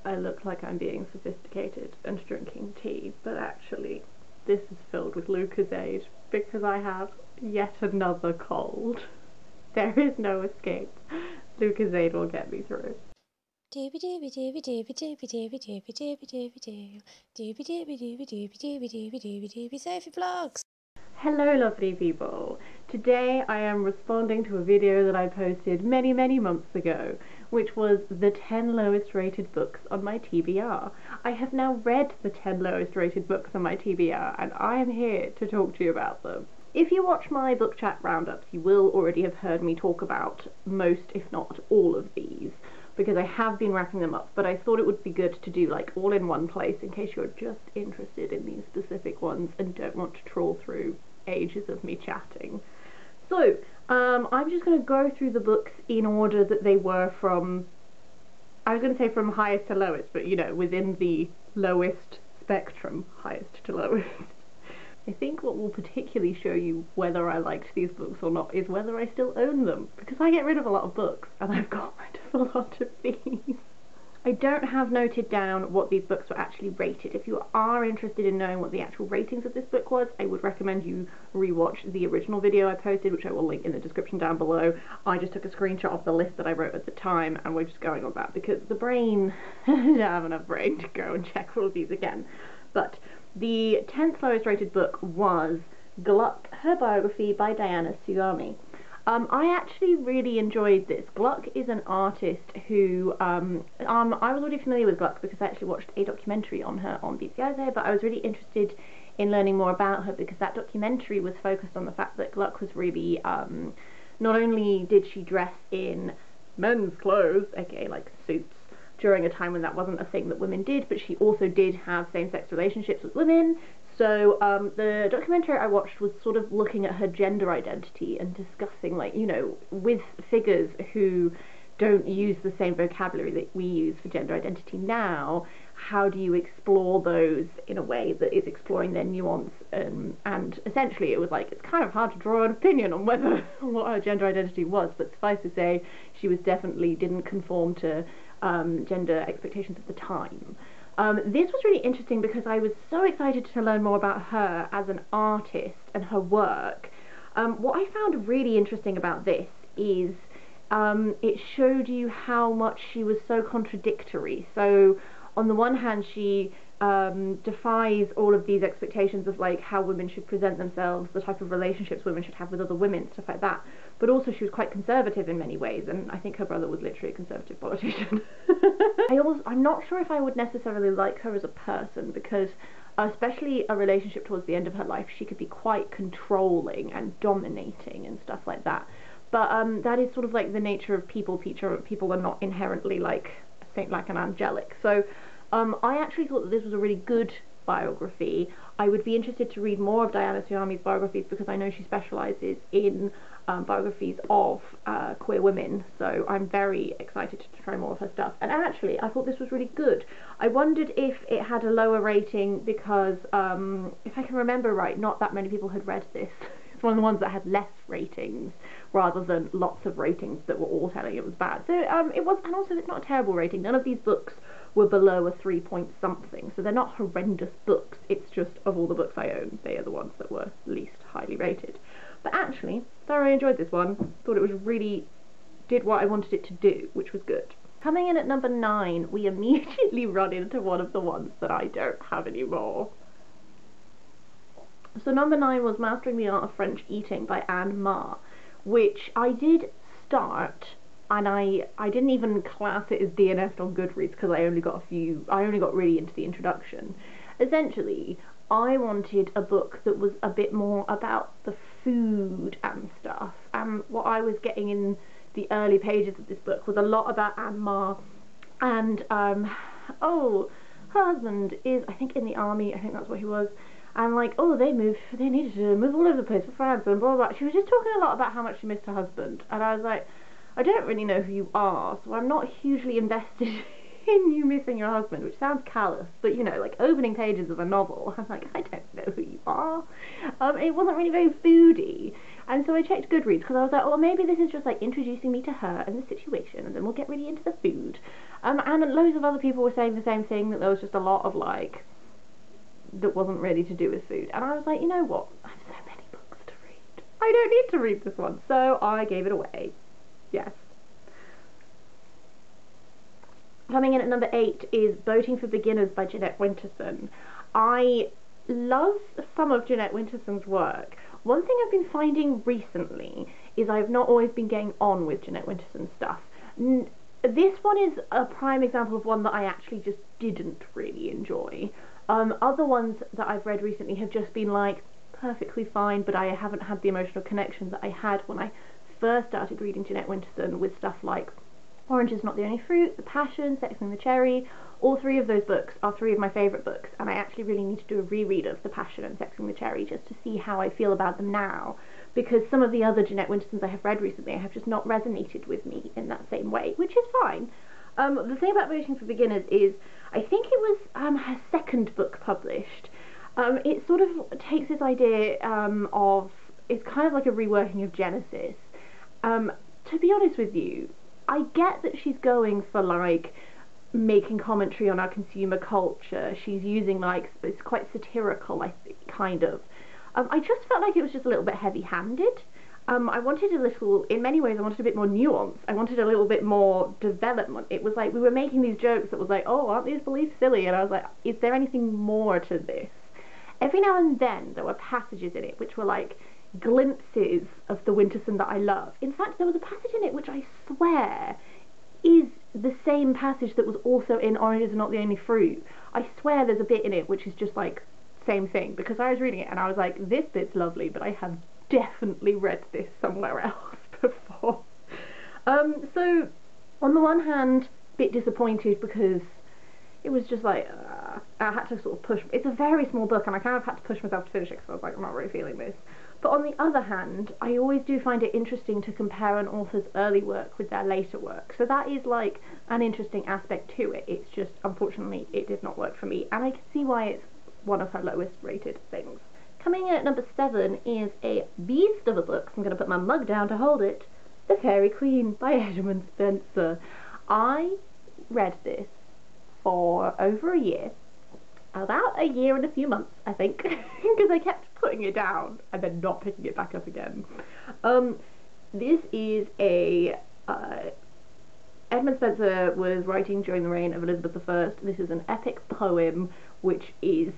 I look like I'm being sophisticated and drinking tea, but actually this is filled with Lucozade because I have yet another cold. There is no escape. Lucozade will get me through. Sophie vlogs. Hello lovely people. Today I am responding to a video that I posted many months ago, which was the 10 lowest rated books on my TBR. I have now read the 10 lowest rated books on my TBR and I am here to talk to you about them. If you watch my book chat roundups, you will already have heard me talk about most, if not all of these, because I have been wrapping them up, but I thought it would be good to do like all in one place in case you're just interested in these specific ones and don't want to trawl through ages of me chatting. So, I'm just going to go through the books in order that they were from, I was going to say from highest to lowest, but you know, within the lowest spectrum, highest to lowest. I think what will particularly show you whether I liked these books or not is whether I still own them, because I get rid of a lot of books, and I've got rid of a lot of these. I don't have noted down what these books were actually rated. If you are interested in knowing what the actual ratings of this book was, I would recommend you rewatch the original video I posted, which I will link in the description down below. I just took a screenshot of the list that I wrote at the time, and we're just going on that, because the brain, I don't have enough brain to go and check all of these again. But the 10th lowest rated book was Gluck, Her Biography by Diana Souhami. I actually really enjoyed this. Gluck is an artist who, I was already familiar with Gluck because I actually watched a documentary on her on BBC iPlayer, but I was really interested in learning more about her because that documentary was focused on the fact that Gluck was really, not only did she dress in men's clothes, aka like suits, during a time when that wasn't a thing that women did, but she also did have same-sex relationships with women. So the documentary I watched was sort of looking at her gender identity and discussing, like, you know, with figures who don't use the same vocabulary that we use for gender identity now, how do you explore those in a way that is exploring their nuance, and essentially it was like, it's kind of hard to draw an opinion on whether what her gender identity was, but suffice to say, she was definitely didn't conform to gender expectations at the time. This was really interesting because I was so excited to learn more about her as an artist and her work. What I found really interesting about this is it showed you how much she was so contradictory. So on the one hand, she defies all of these expectations of like how women should present themselves, the type of relationships women should have with other women, stuff like that. But also she was quite conservative in many ways, and I think her brother was literally a conservative politician. I'm not sure if I would necessarily like her as a person, because especially a relationship towards the end of her life, she could be quite controlling and dominating and stuff like that. But that is sort of like the nature of people. People are not inherently like a saint, like an angelic. So I actually thought that this was a really good biography. I would be interested to read more of Diana Souhami's biographies because I know she specialises in biographies of queer women, so I'm very excited to try more of her stuff. And actually, I thought this was really good. I wondered if it had a lower rating because, if I can remember right, not that many people had read this. It's one of the ones that had less ratings rather than lots of ratings that were all telling it was bad. So it was, and also it's not a terrible rating. None of these books were below a 3 point something, so they're not horrendous books. It's just, of all the books I own, they are the ones that were least highly rated. But actually, thoroughly enjoyed this one. Thought it was really, did what I wanted it to do, which was good. Coming in at number 9, we immediately run into one of the ones that I don't have anymore. So number 9 was Mastering the Art of French Eating by Anne Ma, which I did start, and I didn't even class it as DNF'd on Goodreads because I only got really into the introduction. Essentially, I wanted a book that was a bit more about the food and stuff, and what I was getting in the early pages of this book was a lot about Anne Ma, and her husband is, I think, in the army, I think that's what he was, and like, they needed to move all over the place for France and blah blah blah. She was just talking a lot about how much she missed her husband, and I was like, I don't really know who you are, so I'm not hugely invested in you missing your husband, which sounds callous, but you know, like opening pages of a novel, I'm like, I don't know who you are. It wasn't really very foodie, and so I checked Goodreads because I was like, maybe this is just like introducing me to her and the situation, and then we'll get really into the food. And loads of other people were saying the same thing, that there was just a lot of, like, that wasn't really to do with food. And I was like, you know what? I have so many books to read. I don't need to read this one. So I gave it away. Yes. Coming in at number 8 is Boating for Beginners by Jeanette Winterson. I love some of Jeanette Winterson's work. One thing I've been finding recently is I've not always been getting on with Jeanette Winterson stuff. This one is a prime example of one that I actually just didn't really enjoy. Other ones that I've read recently have just been like perfectly fine, but I haven't had the emotional connection that I had when I first started reading Jeanette Winterson with stuff like Orange is Not the Only Fruit, The Passion, Sex and the Cherry. All 3 of those books are 3 of my favourite books, and I actually really need to do a reread of The Passion and Sex and the Cherry just to see how I feel about them now, because some of the other Jeanette Wintersons I have read recently have just not resonated with me in that same way, which is fine. The thing about Boating for Beginners is, I think it was her second book published. It sort of takes this idea of, it's kind of like a reworking of Genesis. To be honest with you, I get that she's going for, like, making commentary on our consumer culture. She's using, like, it's quite satirical, I think, kind of. I just felt like it was just a little bit heavy-handed. I wanted a little, in many ways, I wanted a bit more nuance. I wanted a little bit more development. It was like, we were making these jokes that was like, oh, aren't these beliefs silly? And I was like, is there anything more to this? Every now and then, there were passages in it which were like, glimpses of the Winterson that I love. In fact, there was a passage in it which I swear is the same passage that was also in Orange is Not the Only Fruit. I swear there's a bit in it which is just like same thing, because I was reading it and I was like, this bit's lovely, but I have definitely read this somewhere else before. So on the one hand, a bit disappointed because it was just like, I had to sort of push. It's a very small book and I kind of had to push myself to finish it because I was like, I'm not really feeling this. But on the other hand, I always do find it interesting to compare an author's early work with their later work. So that is like an interesting aspect to it. It's just, unfortunately, it did not work for me. And I can see why it's one of her lowest rated things. Coming in at number 7 is a beast of a book. I'm going to put my mug down to hold it. The Faerie Queene by Edmund Spenser. I read this for over a year. About a year and a few months, I think, because I kept putting it down and then not picking it back up again. This is a Edmund Spenser was writing during the reign of Elizabeth I. This is an epic poem, which is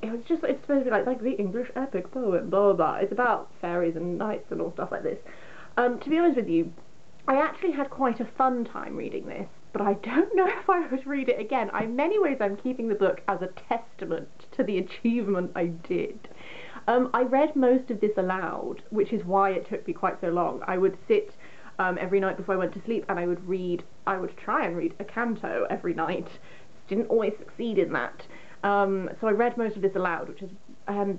it's supposed to be like the English epic poem, blah blah blah. It's about fairies and knights and all stuff like this. To be honest with you, I actually had quite a fun time reading this, but I don't know if I would read it again. In many ways, I'm keeping the book as a testament to the achievement I did. I read most of this aloud, which is why it took me quite so long. I would sit every night before I went to sleep, and I would try and read a canto every night. Didn't always succeed in that. So I read most of this aloud, which is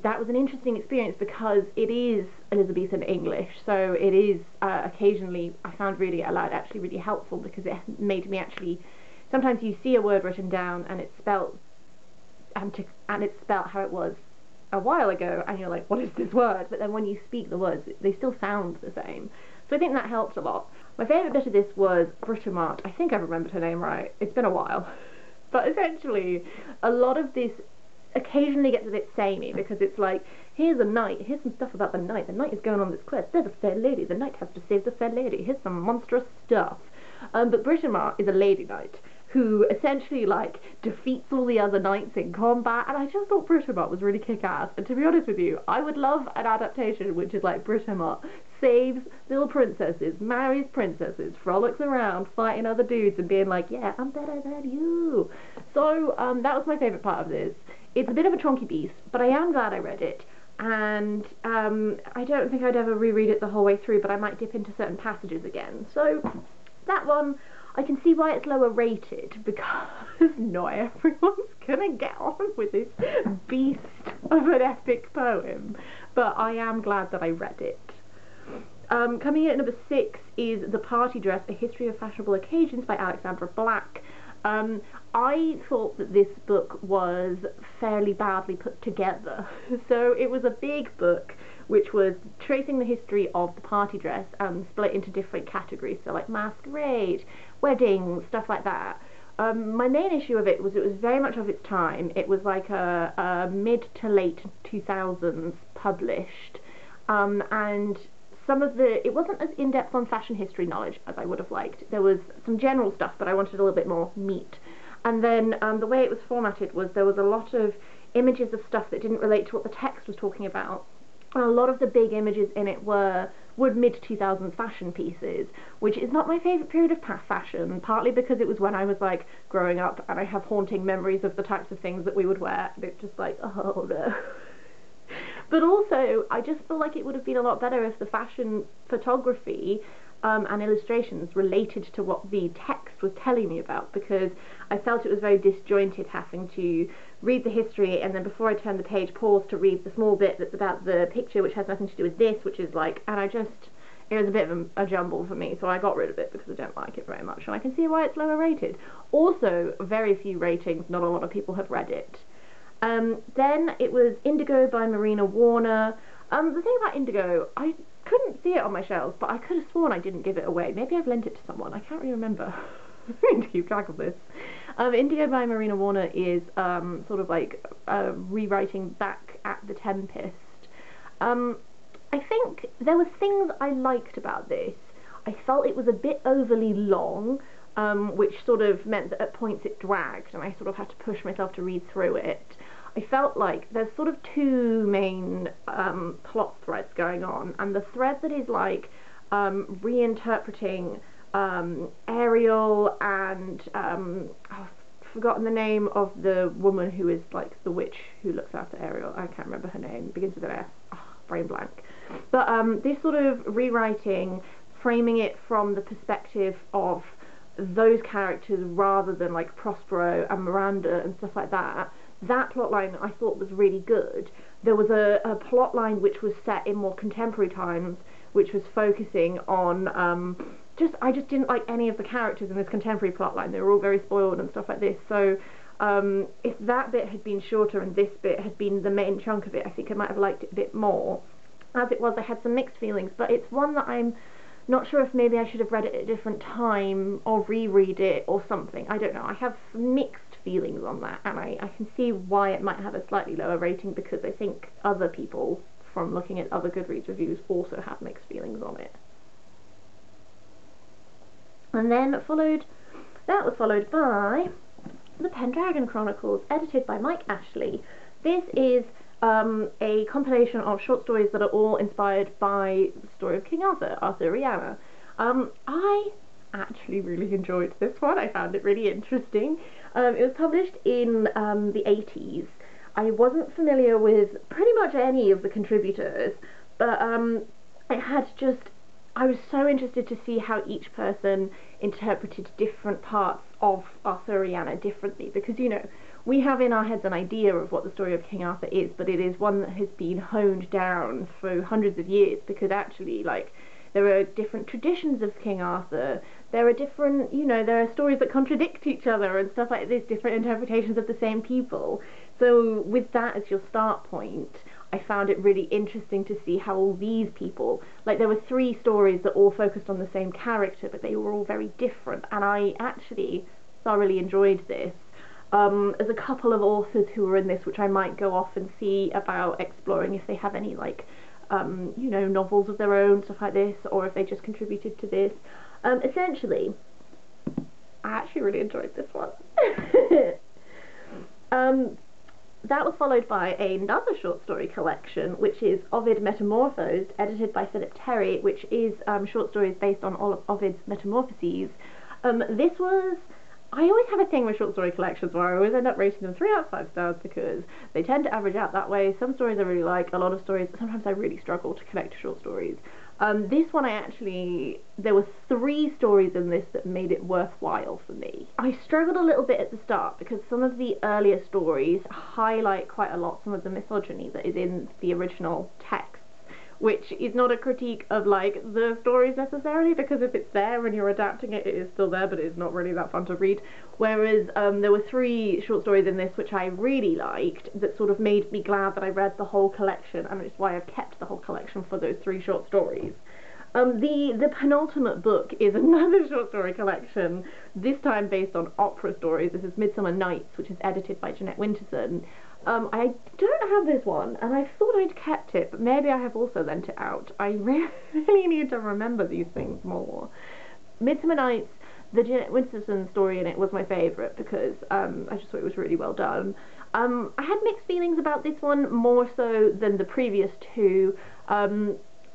that was an interesting experience because it is Elizabethan English, so it is occasionally, I found reading it aloud actually really helpful because it made me actually, sometimes you see a word written down and it's spelt how it was a while ago and you're like, what is this word? But then when you speak the words, they still sound the same. So I think that helped a lot. My favourite bit of this was Britomart. I think I've remembered her name right. It's been a while. But essentially, a lot of this occasionally gets a bit samey because it's like, here's a knight, here's some stuff about the knight is going on this quest, there's a fair lady, the knight has to save the fair lady, here's some monstrous stuff. But Britomart is a lady knight who essentially like defeats all the other knights in combat, and I just thought Britomart was really kick-ass. And to be honest with you, I would love an adaptation which is like Britomart saves little princesses, marries princesses, frolics around fighting other dudes and being like, yeah, I'm better than you. So that was my favourite part of this. It's a bit of a chonky beast, but I am glad I read it, and I don't think I'd ever reread it the whole way through, but I might dip into certain passages again. So that one, I can see why it's lower rated, because not everyone's gonna get on with this beast of an epic poem, but I am glad that I read it. Coming in at number 6 is The Party Dress, A History of Fashionable Occasions by Alexandra Black. I thought that this book was fairly badly put together. So it was a big book which was tracing the history of the party dress and split into different categories, so like masquerade, weddings, stuff like that. My main issue of it was very much of its time. It was like a mid to late 2000s published, and some of it wasn't as in-depth on fashion history knowledge as I would have liked. There was some general stuff, but I wanted a little bit more meat. And then the way it was formatted was there was a lot of images of stuff that didn't relate to what the text was talking about. And a lot of the big images in it were mid-2000s fashion pieces, which is not my favourite period of past fashion, partly because it was when I was like growing up and I have haunting memories of the types of things that we would wear, and it's just like, oh no. But also, I just feel like it would have been a lot better if the fashion photography and illustrations related to what the text was telling me about, because I felt it was very disjointed having to read the history and then before I turned the page pause to read the small bit that's about the picture which has nothing to do with this, which is like, and it was a bit of a jumble for me, so I got rid of it because I don't like it very much, and I can see why it's lower rated. Also, very few ratings, not a lot of people have read it. Then it was Indigo by Marina Warner. The thing about Indigo, I couldn't see it on my shelves, but I could have sworn I didn't give it away. Maybe I've lent it to someone, I can't really remember. I need to keep track of this. Indigo by Marina Warner is sort of like rewriting back at the Tempest. I think there were things I liked about this. I felt it was a bit overly long, which sort of meant that at points it dragged and I sort of had to push myself to read through it. I felt like there's sort of two main plot threads going on, and the thread that is like reinterpreting Ariel and I've forgotten the name of the woman who is like the witch who looks after Ariel. I can't remember her name. It begins with an S. Oh, brain blank. But this sort of rewriting, framing it from the perspective of those characters rather than like Prospero and Miranda and stuff like that. That plotline I thought was really good. There was a plotline which was set in more contemporary times, which was focusing on I just didn't like any of the characters in this contemporary plotline. They were all very spoiled and stuff like this. So if that bit had been shorter and this bit had been the main chunk of it, I think I might have liked it a bit more. As it was, I had some mixed feelings, but it's one that I'm not sure if maybe I should have read it at a different time or reread it or something. I don't know. I have mixed feelings on that, and I can see why it might have a slightly lower rating, because I think other people, from looking at other Goodreads reviews, also have mixed feelings on it. And then that was followed by the Pendragon Chronicles, edited by Mike Ashley. This is a compilation of short stories that are all inspired by the story of King Arthuriana. I actually really enjoyed this one. I found it really interesting. It was published in the 80s. I wasn't familiar with pretty much any of the contributors, but I was so interested to see how each person interpreted different parts of Arthuriana differently, because, you know, we have in our heads an idea of what the story of King Arthur is, but it is one that has been honed down for hundreds of years, because actually, like, there are different traditions of King Arthur, there are different, you know, there are stories that contradict each other and stuff like this, different interpretations of the same people. So with that as your start point, I found it really interesting to see how all these people, like, there were 3 stories that all focused on the same character, but they were all very different, and I actually thoroughly enjoyed this. There's a couple of authors who were in this which I might go off and see about exploring if they have any, like, you know, novels of their own, stuff like this, or if they just contributed to this. Essentially, I actually really enjoyed this one. That was followed by another short story collection, which is Ovid Metamorphosed, edited by Philip Terry, which is short stories based on all of Ovid's Metamorphoses. This was... I always have a thing with short story collections where I always end up rating them 3 out of 5 stars, because they tend to average out that way. Some stories I really like, a lot of stories, sometimes I really struggle to connect to short stories. This one there were 3 stories in this that made it worthwhile for me. I struggled a little bit at the start because some of the earlier stories highlight quite a lot some of the misogyny that is in the original texts, which is not a critique of, like, the stories necessarily, because if it's there and you're adapting it, it is still there, but it's not really that fun to read. Whereas there were 3 short stories in this which I really liked that sort of made me glad that I read the whole collection, and it's why I've kept the whole collection for those 3 short stories. The penultimate book is another short story collection, this time based on opera stories. This is Midsummer Nights, which is edited by Jeanette Winterson. I don't have this one, and I thought I'd kept it, but maybe I have also lent it out. I really need to remember these things more. Midsummer Nights, the Jeanette Winterson story in it was my favourite because I just thought it was really well done. I had mixed feelings about this one, more so than the previous two.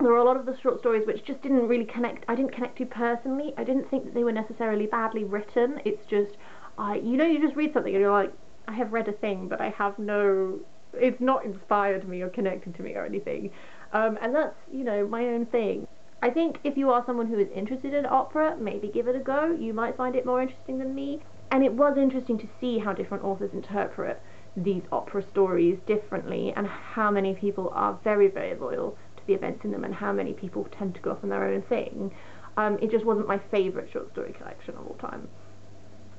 There were a lot of the short stories which just didn't really connect. I didn't connect to personally. I didn't think that they were necessarily badly written. It's just, you know, you just read something and you're like, I have read a thing, but I have no, it's not inspired me or connected to me or anything. And that's, you know, my own thing. I think if you are someone who is interested in opera, maybe give it a go. You might find it more interesting than me. And it was interesting to see how different authors interpret these opera stories differently, and how many people are very, very loyal to the events in them, and how many people tend to go off on their own thing. It just wasn't my favourite short story collection of all time.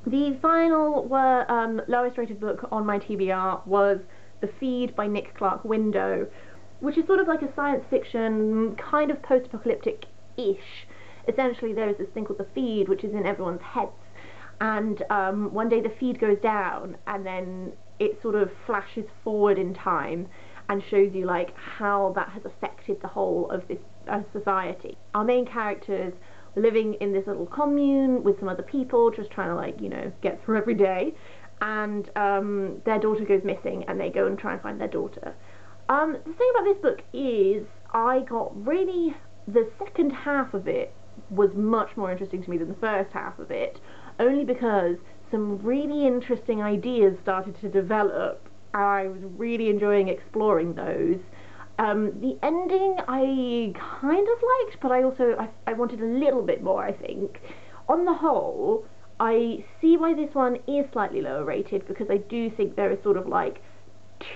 The final lowest rated book on my TBR was The Feed by Nick Clark Windo, which is sort of like a science fiction, kind of post-apocalyptic-ish. Essentially there is this thing called the feed, which is in everyone's heads, and one day the feed goes down, and then it sort of flashes forward in time and shows you like how that has affected the whole of this society. Our main characters were living in this little commune with some other people, just trying to, like, you know, get through every day, and their daughter goes missing, and they go and try and find their daughter. The thing about this book is I got really, the second half of it was much more interesting to me than the first half of it, only because some really interesting ideas started to develop. I was really enjoying exploring those. The ending I kind of liked, but I wanted a little bit more, I think. On the whole, I see why this one is slightly lower rated, because I do think there is sort of like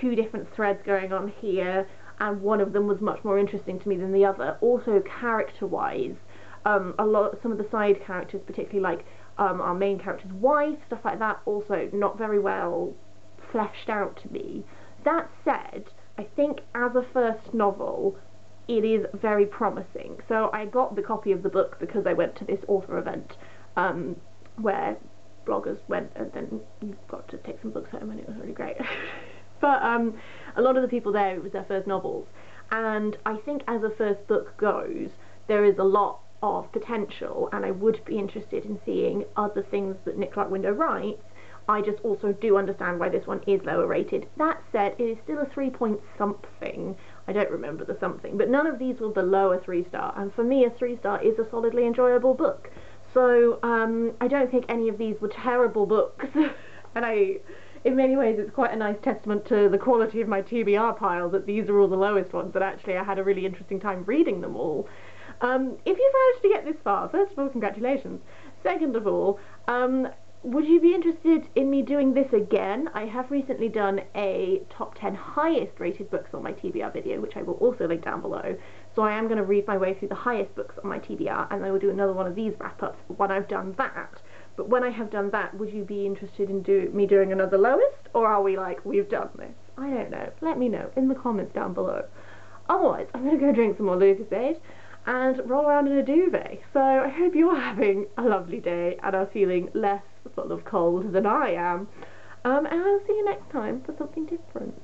two different threads going on here, and one of them was much more interesting to me than the other. Also, character-wise, some of the side characters, particularly like our main character's wife, stuff like that, also not very well fleshed out to me. That said, I think as a first novel, it is very promising. So I got the copy of the book because I went to this author event where bloggers went, and then you got to take some books home, and it was really great. But a lot of the people there, it was their first novels, and I think as a first book goes, there is a lot of potential, and I would be interested in seeing other things that Nick Clark Windo writes. I just also do understand why this one is lower rated. That said, it is still a 3 point something. I don't remember the something, but none of these were below a 3-star, and for me a 3-star is a solidly enjoyable book. So I don't think any of these were terrible books, and in many ways it's quite a nice testament to the quality of my TBR pile that these are all the lowest ones, that actually I had a really interesting time reading them all. If you've managed to get this far, first of all, congratulations. Second of all, would you be interested in me doing this again? I have recently done a top 10 highest rated books on my TBR video, which I will also link down below. So I am going to read my way through the highest books on my TBR, and I will do another one of these wrap-ups when I've done that. But when I have done that, would you be interested in me doing another lowest? Or are we like, we've done this? I don't know. Let me know in the comments down below. Otherwise, I'm going to go drink some more Lucozade and roll around in a duvet. So I hope you're having a lovely day and are feeling less full of cold than I am. And I'll see you next time for something different.